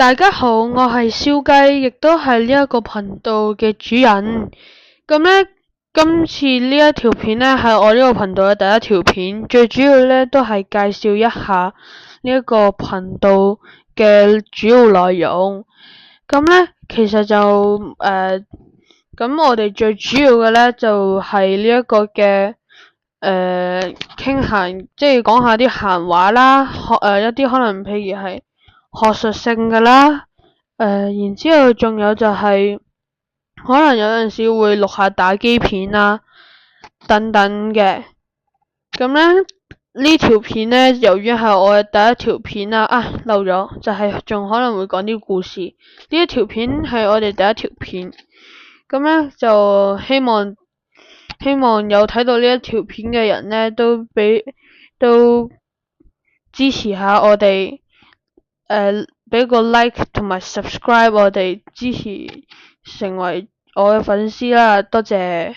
大家好，我係燒雞，亦都係呢一個頻道嘅主人。咁呢，今次呢一條片呢，係我呢個頻道嘅第一條片，最主要呢都係介紹一下呢一個頻道嘅主要內容。咁呢，其實就咁我哋最主要嘅呢，就係呢一個嘅傾閒，即係講下啲閒話啦，一啲可能譬如係學術性嘅啦，然之後仲有就係可能有陣時會錄下打機片啦，等等嘅。咁呢條片呢，由於係我嘅第一條片啦，漏咗就係仲可能會講啲故事。呢一條片係我哋第一條片，咁呢，就希望有睇到呢一條片嘅人呢，都支持下我哋，俾個 like 同埋 subscribe 我哋，支持成為我嘅粉絲啦，多謝。